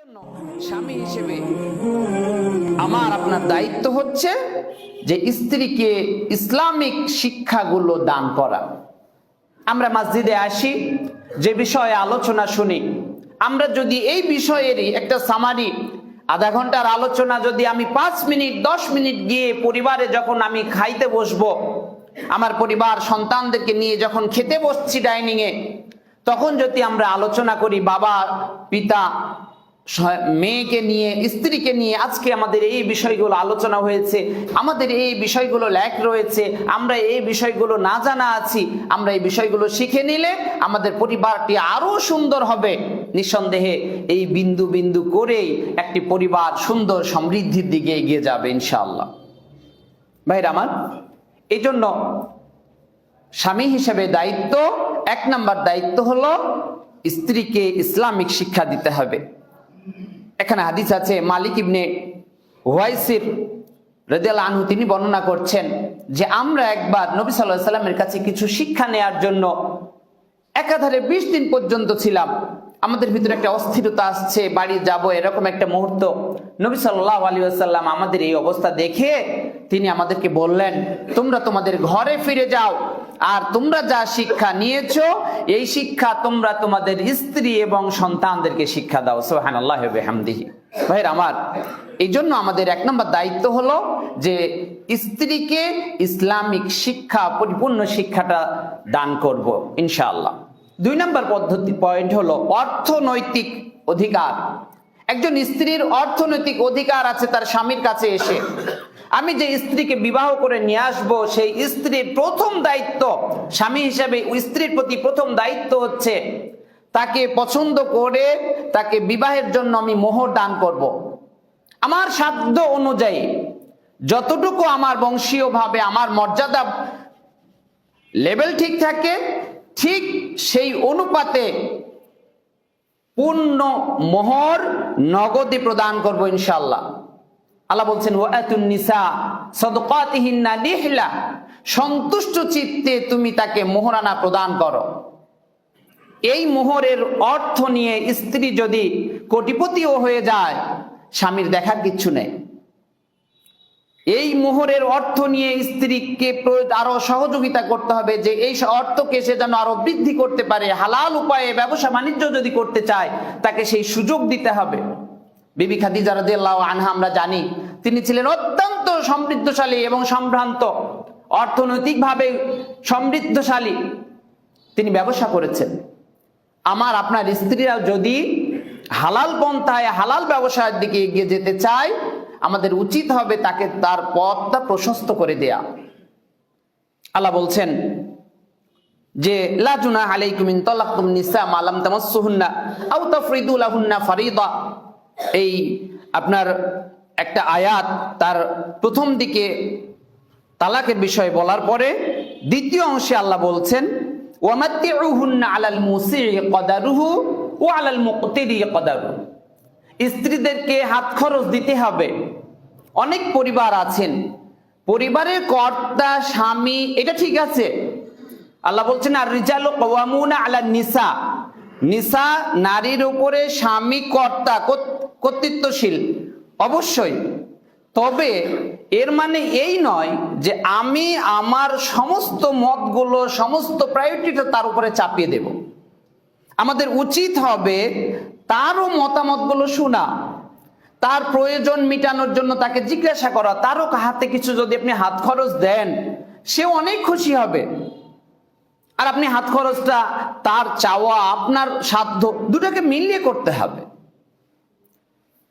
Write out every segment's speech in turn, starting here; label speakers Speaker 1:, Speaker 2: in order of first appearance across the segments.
Speaker 1: জন্য স্বামী হিসেবে আমার আপনার দায়িত্ব হচ্ছে যে স্ত্রীকে ইসলামিক শিক্ষাগুলো দান করা। আমরা মসজিদে আসি, যে বিষয়ে আলোচনা শুনি, আমরা যদি এই বিষয়েরই একটা সামারি আধা ঘন্টার আলোচনা যদি আমি 5 মিনিট 10 মিনিট গিয়ে পরিবারে যখন আমি খাইতে বসবো, আমার পরিবার সন্তানদেরকে নিয়ে যখন খেতে বসছি ডাইনিংয়ে, তখন যদি আমরা আলোচনা করি বাবা পিতা মেয়েকে নিয়ে স্ত্রীকে নিয়ে আজকে আমাদের এই বিষয়গুলো আলোচনা হয়েছে, আমাদের এই বিষয়গুলো ল্যাক রয়েছে, আমরা এই বিষয়গুলো না জানা আছি, আমরা এই বিষয়গুলো শিখে নিলে আমাদের পরিবারটি আরো সুন্দর হবে। নিঃসন্দেহে এই বিন্দু বিন্দু করেই একটি পরিবার সুন্দর সমৃদ্ধির দিকে এগিয়ে যাবে ইনশাআল্লাহ। ভাইরা আমার, এই জন্য স্বামী হিসেবে দায়িত্ব, 1 নম্বর দায়িত্ব হলো স্ত্রীকে ইসলামিক শিক্ষা দিতে হবে। এখানে হাদিস আছে, মালিক ইবনে হুয়াইসির রাদিয়াল্লাহু আনহু তিনি বর্ণনা করছেন যে আমরা একবার নবী সাল্লাল্লাহু আলাইহি সাল্লামের কাছে কিছু শিক্ষা নেয়ার জন্য একাধারে 20 দিন পর্যন্ত ছিলাম। আমাদের ভিতরে একটা অস্থিরতা আসছে, বাড়ি যাব এরকম একটা মুহূর্ত। নবী সাল্লাল্লাহু আলাইহি ওয়াসাল্লাম আমাদের এই অবস্থা দেখে তিনি আমাদেরকে বললেন, তোমরা তোমাদের ঘরে ফিরে যাও, আর তোমরা যা শিক্ষা নিয়েছো এই শিক্ষা তোমরা তোমাদের স্ত্রী এবং সন্তানদেরকে শিক্ষা দাও। সুবহানাল্লাহি ওয়া বিহামদিহি। ভাইরা আমার, এই জন্য আমাদের 1 নম্বর দায়িত্ব হলো যে স্ত্রীকে ইসলামিক শিক্ষা, পরিপূর্ণ শিক্ষাটা দান করব ইনশাআল্লাহ। 2 নম্বর পয়েন্ট হলো অর্থনৈতিক অধিকার। একজন স্ত্রীর অর্থনৈতিক অধিকার আছে তার স্বামীর কাছে এসে। আমি যে স্ত্রীকে বিবাহ করে নিয়ে আসবো, সেই স্ত্রীর প্রথম দায়িত্ব, স্বামী হিসেবে স্ত্রীর প্রতি প্রথম দায়িত্ব হচ্ছে তাকে পছন্দ করে তাকে বিবাহের জন্য আমি মোহর দান করব। আমার সাধ্য অনুযায়ী যতটুকু আমার বংশীয়ভাবে আমার মর্যাদা লেভেল ঠিক থাকে, ঠিক সেই অনুপাতে পূর্ণ মোহর নগদে প্রদান করব ইনশাআল্লাহ। আল্লাহ বলছেন, ওয়াতুন নিসা সাদকাতিহিন্না নিহলা, সন্তুষ্ট চিত্তে তুমি তাকে মোহরানা প্রদান করো। এই মোহরের অর্থ নিয়ে স্ত্রী যদি কোটিপতিও হয়ে যায়, স্বামীর দেখার কিচ্ছু নেই। এই মোহরের অর্থ নিয়ে স্ত্রীকে আরো সহযোগিতা করতে হবে যে এই অর্থকে সে যেন আরো বৃদ্ধি করতে পারে। হালাল উপায়ে ব্যবসা বাণিজ্য যদি করতে চায়, তাকে সেই সুযোগ দিতে হবে। বিবি খাদিজা রাদিয়াল্লাহু আনহা আমরা জানি তিনি ছিলেন অত্যন্ত সমৃদ্ধশালী এবং সম্ভ্রান্ত, অর্থনৈতিকভাবে সমৃদ্ধশালী। তিনি ব্যবসা করেছেন। আমার আপনার স্ত্রীরা যদি হালাল পন্থায় হালাল ব্যবসার দিকে এগিয়ে যেতে চায়, আমাদের উচিত হবে তাকে তার পথটা প্রশস্ত করে দেয়া। আল্লাহ বলছেন যে লা জুনাহা আলাইকুম ইন তালাকতুম নিসা মা লাম তামাসসুহুন্না আও তাফরিদু লাহুন্না ফারিদা। এই আপনার একটা আয়াত তার প্রথম দিকে তালাকের বিষয়ে বলার পরে দ্বিতীয় অংশে আল্লাহ বলছেন, ওয়ামাত্তিউহুন্না আলাল মুসিই কদারুহু ওয়া আলাল মুকতিরি কদারুহু। স্ত্রীদেরকে হাত খরচ দিতে হবে। অনেক পরিবার আছেন, পরিবারের কর্তা স্বামী, এটা ঠিক আছে। আল্লাহ বলছেন, আর রিজালু কাওয়ামুনা আলান নিসা, নিসা নারীর উপরে স্বামী কর্তা, কর্তৃত্বশীল অবশ্যই। তবে এর মানে এই নয় যে আমি আমার সমস্ত মতগুলো, সমস্ত প্রায়োরিটিটা তার উপরে চাপিয়ে দেব। আমাদের উচিত হবে তারও মতামতগুলো শোনা, তার প্রয়োজন মিটানোর জন্য তাকে জিজ্ঞাসা করা। তারও হাতে কিছু যদি আপনি হাত খরচ দেন, সে অনেক খুশি হবে। আর আপনি হাত খরচটা তার চাওয়া আপনার সাধ্য দুটাকে মিলিয়ে করতে হবে।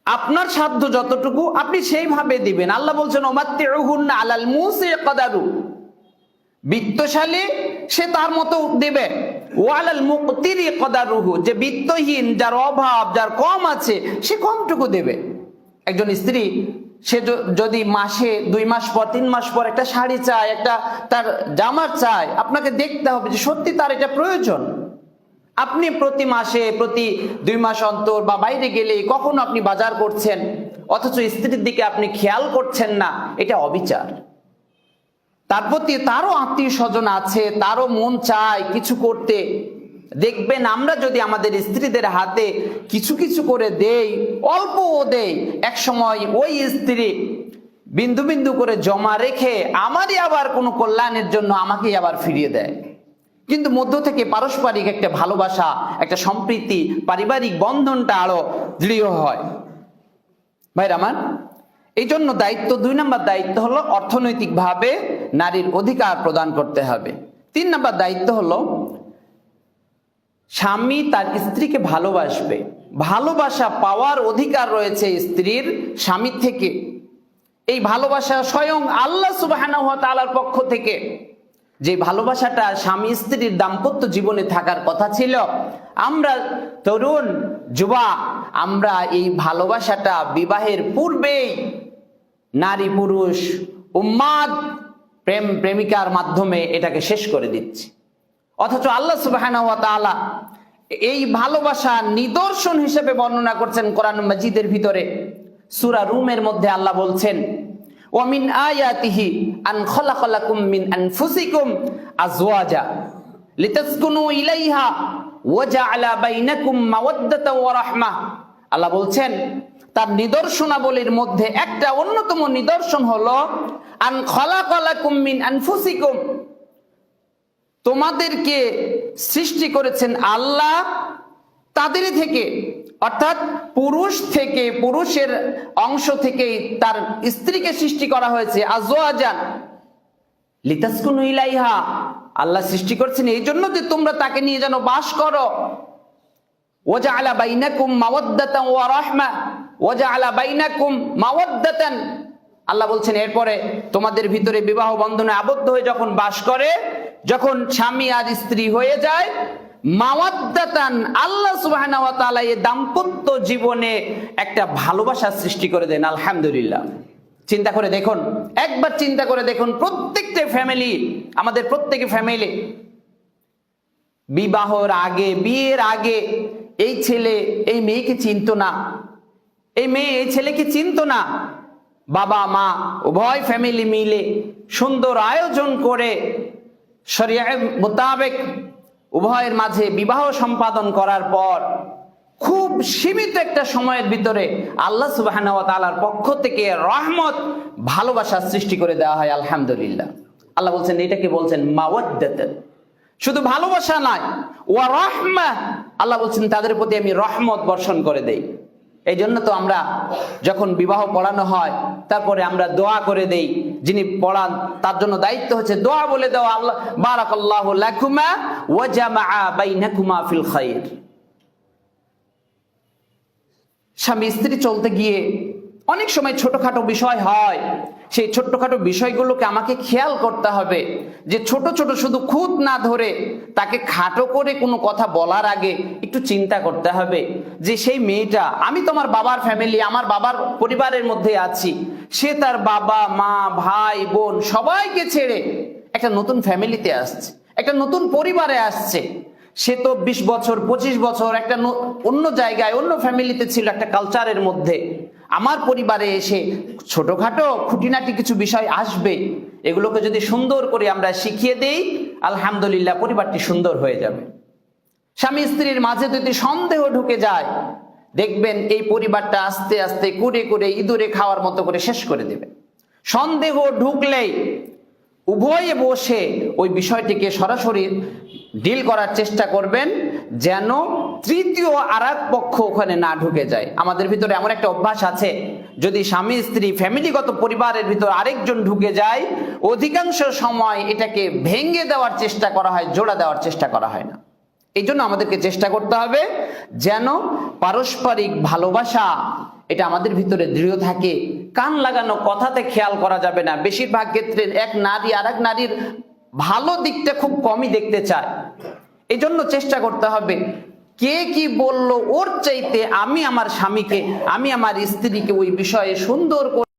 Speaker 1: আপনার সাধ্য যতটুকু আপনি সেইভাবে দিবেন। আল্লাহ বলছেন, ওমাত্তিউহুন্না আলাল মুসিই কদারু, বিত্তশালী সে তার মতো দেবে, ওয়ালাল মুকতিরি কদারুহু, যে বিত্তহীন, যার অভাব, যার কম আছে, সে কমটুকু দেবে। একজন স্ত্রী সে যদি মাসে 2 মাস পর 3 মাস পর একটা শাড়ি চায়, একটা তার জামার চায়, আপনাকে দেখতে হবে যে সত্যি তার এটা প্রয়োজন। আপনি প্রতি মাসে, প্রতি 2 মাস অন্তর বা বাইরে গেলে কখনো আপনি বাজার করছেন, অথচ স্ত্রীর দিকে আপনি খেয়াল করছেন না, এটা অবিচার। তার প্রতি তারও আত্মীয় স্বজন আছে, তারও মন চায় কিছু করতে, দেখবেন আমরা যদি আমাদের স্ত্রীদের হাতে কিছু কিছু করে দেই, অল্পও দেই, এক সময় ওই স্ত্রী বিন্দু বিন্দু করে জমা রেখে আমারই আবার কোনো কল্যাণের জন্য আমাকেই আবার ফিরিয়ে দেয়। কিন্তু মধ্য থেকে পারস্পরিক একটা ভালোবাসা, একটা সম্প্রীতি, পারিবারিক বন্ধনটা আরো দৃঢ় হয়। ভাইরা আমার, এই জন্য দায়িত্ব, 2 নম্বর দায়িত্ব হলো অর্থনৈতিকভাবে নারীর অধিকার প্রদান করতে হবে। 3 নম্বর দায়িত্ব হলো স্বামী তার স্ত্রীকে ভালোবাসবে। ভালোবাসা পাওয়ার অধিকার রয়েছে স্ত্রীর স্বামীর থেকে। এই ভালোবাসা স্বয়ং আল্লাহ সুবহানাহু ওয়া তাআলার পক্ষ থেকে। যে ভালোবাসাটা স্বামী স্ত্রীর দাম্পত্য জীবনে থাকার কথা ছিল, আমরা তরুণ যুবা আমরা এই ভালোবাসাটা বিবাহের পূর্বেই নারী পুরুষ উম্মাদ প্রেম প্রেমিকার মাধ্যমে এটাকে শেষ করে দিচ্ছি। অথচ আল্লাহ সুবহানাহু ওয়া তাআলা এই ভালোবাসার নিদর্শন হিসেবে বর্ণনা করছেন কোরআন মাজিদের ভিতরে। সূরা রুমের মধ্যে আল্লাহ বলছেন, ওয়া মিন আয়াতিহি আন খালাকালাকুম মিন আনফুসিকুম আজওয়াজা লিতাসকুনু ইলাইহা ওয়া জাআলা বাইনাকুম মাওয়াদ্দাতা ওয়া রাহমা। আল্লাহ বলছেন তার নিদর্শনাবলীর মধ্যে একটা অন্যতম নিদর্শন হলো আন খালাকালাকুম মিন আনফুসিকুম, তোমাদেরকে সৃষ্টি করেছেন আল্লাহ তাদের থেকে, অর্থাৎ পুরুষ থেকে, পুরুষের অংশ থেকে তার স্ত্রীকে সৃষ্টি করা হয়েছে। আজওয়াজান লিতাসকুনু ইলাইহা, আল্লাহ সৃষ্টি করছেন এই জন্য যে তোমরা তাকে নিয়ে যেন বাস করো। ওয়া জাআলা বাইনাকুম মাওয়াদ্দাতান ওয়া রাহমা, ওয়া জাআলা বাইনাকুম মাওয়াদ্দাতান, আল্লাহ বলছেন এরপরে তোমাদের ভিতরে বিবাহ বন্ধনে আবদ্ধ হয়ে যখন বাস করে, যখন স্বামী আর স্ত্রী হয়ে যায়, মাওয়াদ্দাতান, আল্লাহ সুবহানাহু ওয়া তাআলা এই দাম্পত্য জীবনে একটা ভালোবাসা সৃষ্টি করে দেন। আলহামদুলিল্লাহ। চিন্তা করে দেখুন, একবার চিন্তা করে দেখুন, প্রত্যেকটা ফ্যামিলি, আমাদের প্রত্যেক ফ্যামিলি বিবাহর আগে, বিয়ের আগে এই ছেলে এই মেয়েকে চিনতো না, এই মেয়ে এই ছেলেকে চিনতো না। বাবা মা উভয় ফ্যামিলি মিলে সুন্দর আয়োজন করে শরিয়াহ মোতাবেক উভয়ের মাঝে বিবাহ সম্পাদন করার পর খুব সীমিত একটা সময়ের ভিতরে আল্লাহ সুবহানাহু ওয়া তাআলার পক্ষ থেকে রহমত, ভালোবাসা সৃষ্টি করে দেওয়া হয়। আলহামদুলিল্লাহ। আল্লাহ বলছেন, এটাকে বলছেন মাওয়াদ্দাতান। শুধু ভালোবাসা নয়, ওয়া রাহমা, আল্লাহ বলছেন তাদের প্রতি আমি রহমত বর্ষণ করে দেই। এই জন্য তো আমরা যখন বিবাহ পড়ানো হয় তারপরে আমরা দোয়া করে দেই, যিনি পড়ান তার জন্য দায়িত্ব হচ্ছে দোয়া বলে দেওয়া, আল্লাহ বারাকাল্লাহু লাকুমা ওয়া জামাআ বাইনাকুমা ফিল খায়র। স্বামী স্ত্রী চলতে গিয়ে অনেক সময় ছোটখাটো বিষয় হয়, সেই ছোটখাটো বিষয়গুলোকে আমাকে খেয়াল করতে হবে যে ছোট ছোট শুধু খুঁত না ধরে তাকে খাটো করে কোনো কথা বলার আগে একটু চিন্তা করতে হবে যে সেই মেয়েটা, আমি তোমার বাবার ফ্যামিলি, আমার বাবার পরিবারের মধ্যে আছি, সে তার বাবা মা ভাই বোন সবাইকে ছেড়ে একটা নতুন ফ্যামিলিতে আসছে, একটা নতুন পরিবারে আসছে। সে তো 20 বছর 25 বছর একটা অন্য জায়গায় অন্য ফ্যামিলিতে ছিল, একটা কালচারের মধ্যে। আমার পরিবারে এসে ছোটখাটো খুঁটিনাটি কিছু বিষয় আসবে, এগুলোকে যদি সুন্দর করে আমরা শিখিয়ে দেই, আলহামদুলিল্লাহ পরিবারটি সুন্দর হয়ে যাবে। স্বামী স্ত্রীর মাঝে যদি সন্দেহ ঢুকে যায়, দেখবেন এই পরিবারটা আস্তে আস্তে কুড়ে কুড়ে ইঁদুরে খাওয়ার মতো করে শেষ করে দেবে। সন্দেহ ঢুকলেই উভয়ে বসে ওই বিষয়টিকে সরাসরি ডিল করার চেষ্টা করবেন, যেন তৃতীয় আর এক পক্ষ ওখানে না ঢুকে যায়। আমাদের ভিতরে এমন একটা অভ্যাস আছে, যদি স্বামী স্ত্রী ফ্যামিলিগত পরিবারের ভিতর আরেকজন ঢুকে যায়, অধিকাংশ সময় এটাকে ভেঙে দেওয়ার চেষ্টা করা হয়, জোড়া দেওয়ার চেষ্টা করা হয় না। এই জন্য আমাদেরকে চেষ্টা করতে হবে যেন পারস্পরিক ভালোবাসা এটা আমাদের ভিতরে দৃঢ় থাকে। কান লাগানো কথাতে খেয়াল করা যাবে না। বেশিরভাগ ক্ষেত্রে এক নারী আর এক নারীর ভালো দিকটা খুব কমই দেখতে চায়। এই জন্য চেষ্টা করতে হবে কে কি বললো ওর চাইতে আমি আমার স্বামীকে, আমি আমার স্ত্রীকে ওই বিষয়ে সুন্দর করে